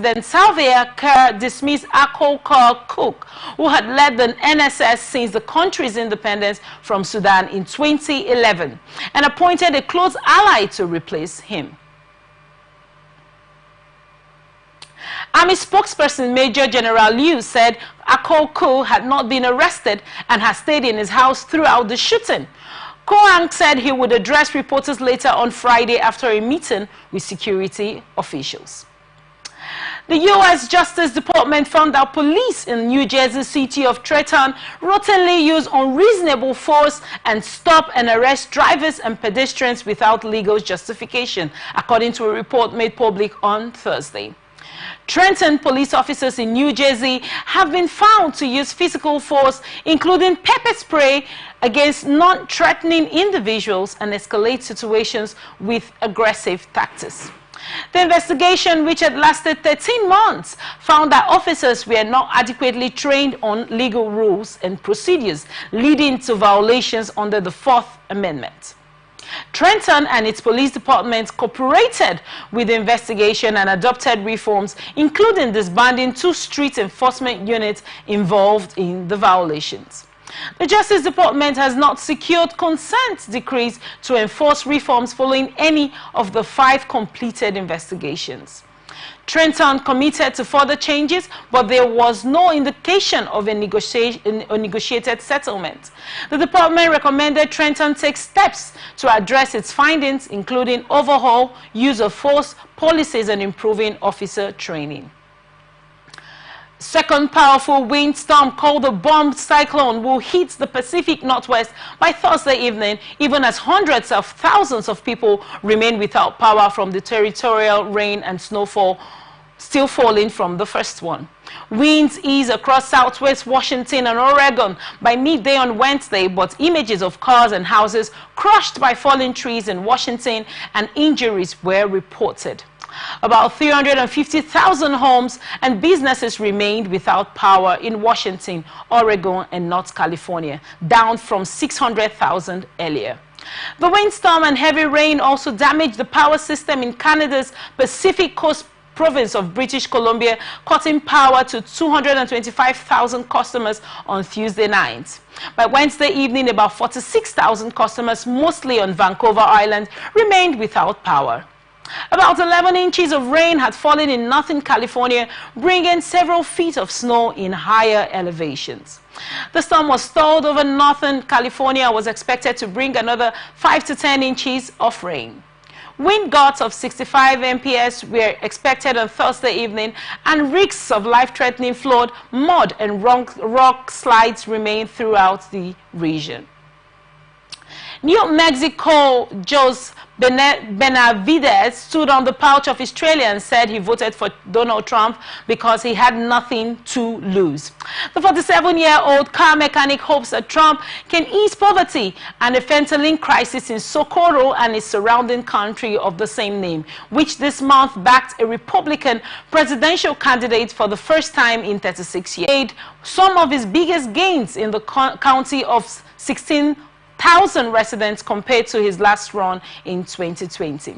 President Salva Kiir dismissed Akol Cook, who had led the NSS since the country's independence from Sudan in 2011, and appointed a close ally to replace him. Army spokesperson Major General Liu said Akol Cook had not been arrested and has stayed in his house throughout the shooting. Koang said he would address reporters later on Friday after a meeting with security officials. The U.S. Justice Department found that police in New Jersey city of Trenton routinely use unreasonable force and stop and arrest drivers and pedestrians without legal justification, according to a report made public on Thursday. Trenton police officers in New Jersey have been found to use physical force, including pepper spray, against non-threatening individuals and escalate situations with aggressive tactics. The investigation, which had lasted 13 months, found that officers were not adequately trained on legal rules and procedures, leading to violations under the Fourth Amendment. Trenton and its police department cooperated with the investigation and adopted reforms, including disbanding 2 street enforcement units involved in the violations. The Justice Department has not secured consent decrees to enforce reforms following any of the 5 completed investigations. Trenton committed to further changes, but there was no indication of a negotiated settlement. The department recommended Trenton take steps to address its findings, including overhaul, use of force, policies, and improving officer training. Second powerful windstorm called the bomb cyclone will hit the Pacific Northwest by Thursday evening, even as hundreds of thousands of people remain without power from the territorial rain and snowfall still falling from the first one. Winds ease across southwest Washington and Oregon by midday on Wednesday, but images of cars and houses crushed by falling trees in Washington and injuries were reported. About 350,000 homes and businesses remained without power in Washington, Oregon, and North California, down from 600,000 earlier. The windstorm and heavy rain also damaged the power system in Canada's Pacific Coast province of British Columbia, cutting power to 225,000 customers on Tuesday night. By Wednesday evening, about 46,000 customers, mostly on Vancouver Island, remained without power. About 11 inches of rain had fallen in Northern California, bringing several feet of snow in higher elevations. The storm was stalled over Northern California and was expected to bring another 5 to 10 inches of rain. Wind gusts of 65 mph were expected on Thursday evening, and risks of life-threatening flood, mud, and rock slides remain throughout the region. New Mexico Jose Benavides stood on the pouch of Australia and said he voted for Donald Trump because he had nothing to lose. The 47-year-old car mechanic hopes that Trump can ease poverty and a fentanyl crisis in Socorro and its surrounding country of the same name, which this month backed a Republican presidential candidate for the first time in 36 years. He made some of his biggest gains in the county of 16,000 residents compared to his last run in 2020.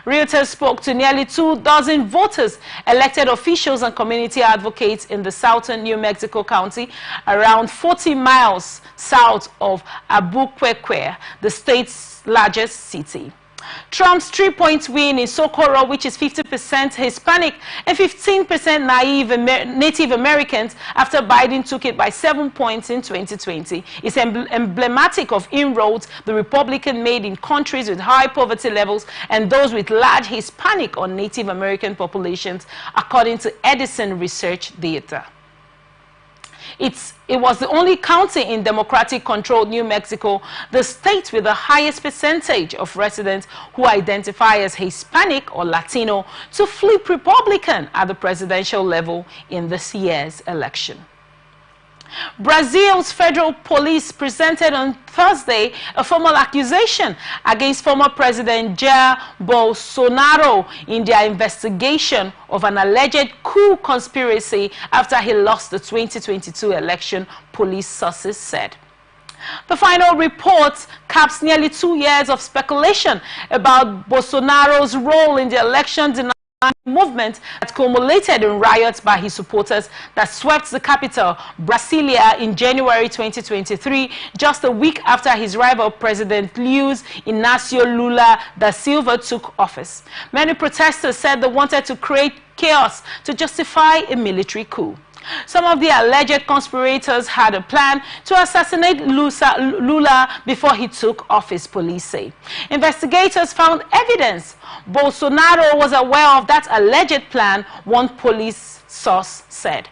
Reuters spoke to nearly 24 voters, elected officials, and community advocates in the southern New Mexico county, around 40 miles south of Albuquerque, the state's largest city. Trump's 3-point win in Socorro, which is 50% Hispanic and 15% Native Americans after Biden took it by 7 points in 2020, is emblematic of inroads the Republican made in countries with high poverty levels and those with large Hispanic or Native American populations, according to Edison research data. It was the only county in Democratic-controlled New Mexico, the state with the highest percentage of residents who identify as Hispanic or Latino, to flip Republican at the presidential level in this year's election. Brazil's federal police presented on Thursday a formal accusation against former President Jair Bolsonaro in their investigation of an alleged coup conspiracy after he lost the 2022 election, police sources said. The final report caps nearly 2 years of speculation about Bolsonaro's role in the election, denying movement that culminated in riots by his supporters that swept the capital, Brasilia, in January 2023, just a week after his rival President Luiz Inácio Lula da Silva took office. Many protesters said they wanted to create chaos to justify a military coup. Some of the alleged conspirators had a plan to assassinate Lula before he took office, police say. Investigators found evidence Bolsonaro was aware of that alleged plan, one police source said.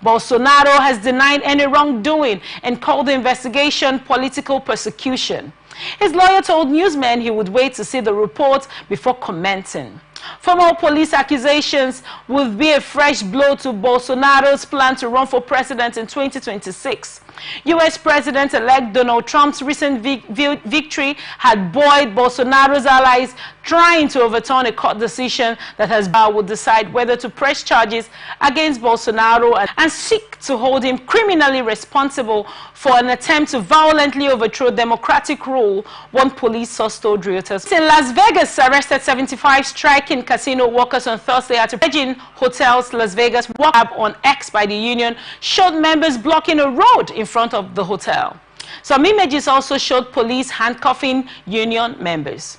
Bolsonaro has denied any wrongdoing and called the investigation political persecution. His lawyer told newsmen he would wait to see the report before commenting. Formal police accusations would be a fresh blow to Bolsonaro's plan to run for president in 2026. U.S. President-elect Donald Trump's recent victory had buoyed Bolsonaro's allies, trying to overturn a court decision that would decide whether to press charges against Bolsonaro and seek to hold him criminally responsible for an attempt to violently overthrow democratic rule, one police source told Reuters. In Las Vegas, arrested 75 striking casino workers on Thursday at Virgin Hotels Las Vegas. WhatsApp on X by the union showed members blocking a road in front of the hotel. Some images also showed police handcuffing union members.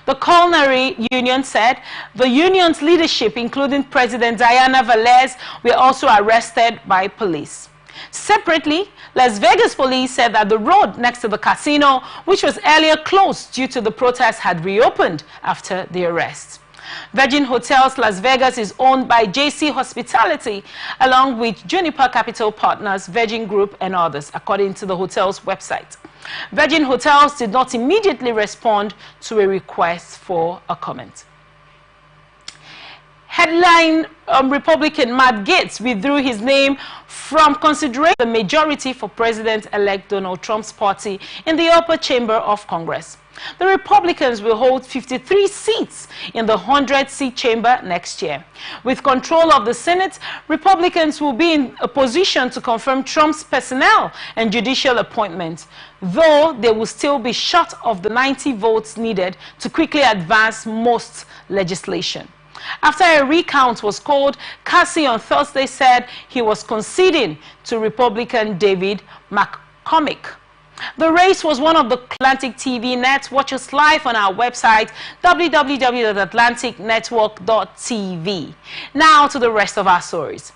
The culinary union said the union's leadership, including President Diana Velez, were also arrested by police. Separately, Las Vegas police said that the road next to the casino, which was earlier closed due to the protests, had reopened after the arrest. Virgin Hotels Las Vegas is owned by JC Hospitality, along with Juniper Capital Partners, Virgin Group, and others, according to the hotel's website. Virgin Hotels did not immediately respond to a request for a comment. Headline: Republican Matt Gaetz withdrew his name from considering the majority for President-elect Donald Trump's party in the upper chamber of Congress. The Republicans will hold 53 seats in the 100-seat chamber next year. With control of the Senate, Republicans will be in a position to confirm Trump's personnel and judicial appointments, though they will still be short of the 90 votes needed to quickly advance most legislation. After a recount was called, Casey on Thursday said he was conceding to Republican David McCormick. The race was one of the Atlantic TV Net. Watch us live on our website, www.atlanticnetwork.tv. Now to the rest of our stories.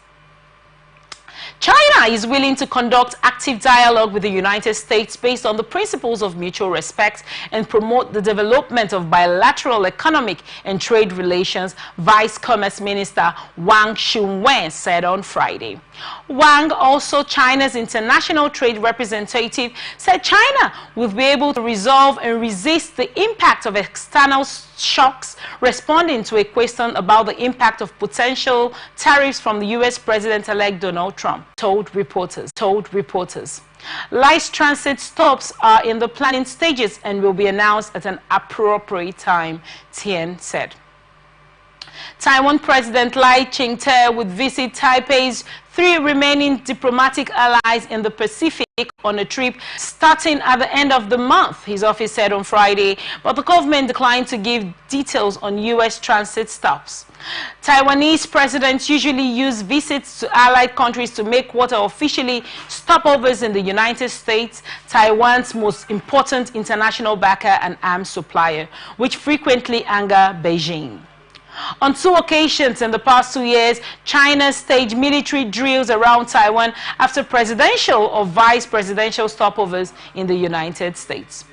China is willing to conduct active dialogue with the United States based on the principles of mutual respect and promote the development of bilateral economic and trade relations, Vice Commerce Minister Wang Shunwen said on Friday. Wang, also China's international trade representative, said China will be able to resolve and resist the impact of external shocks, responding to a question about the impact of potential tariffs from the U.S. President-elect Donald Trump, told reporters. Light transit stops are in the planning stages and will be announced at an appropriate time, Tian said. Taiwan President Lai Ching-te would visit Taipei's 3 remaining diplomatic allies in the Pacific on a trip starting at the end of the month, his office said on Friday, but the government declined to give details on U.S. transit stops. Taiwanese presidents usually use visits to allied countries to make what are officially stopovers in the United States, Taiwan's most important international backer and arms supplier, which frequently anger Beijing. On 2 occasions in the past 2 years, China staged military drills around Taiwan after presidential or vice presidential stopovers in the United States.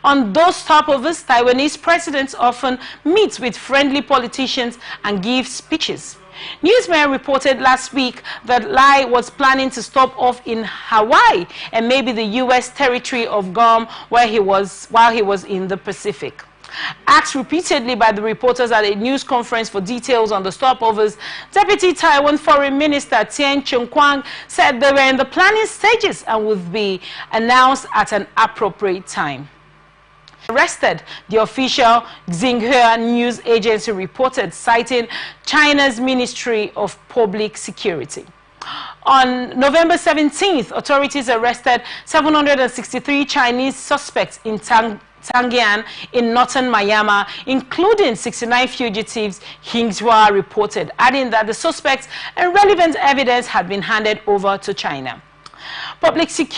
On those stopovers, Taiwanese presidents often meet with friendly politicians and give speeches. Newsmen reported last week that Lai was planning to stop off in Hawaii and maybe the U.S. territory of Guam while he was in the Pacific. Asked repeatedly by the reporters at a news conference for details on the stopovers, Deputy Taiwan Foreign Minister Tian Chun-kwang said they were in the planning stages and would be announced at an appropriate time. Arrested, the official Xinhua news agency reported, citing China's Ministry of Public Security. On November 17th, authorities arrested 763 Chinese suspects in Tangian in northern Myanmar, including 69 fugitives, Xinhua reported, adding that the suspects and relevant evidence had been handed over to China. Public security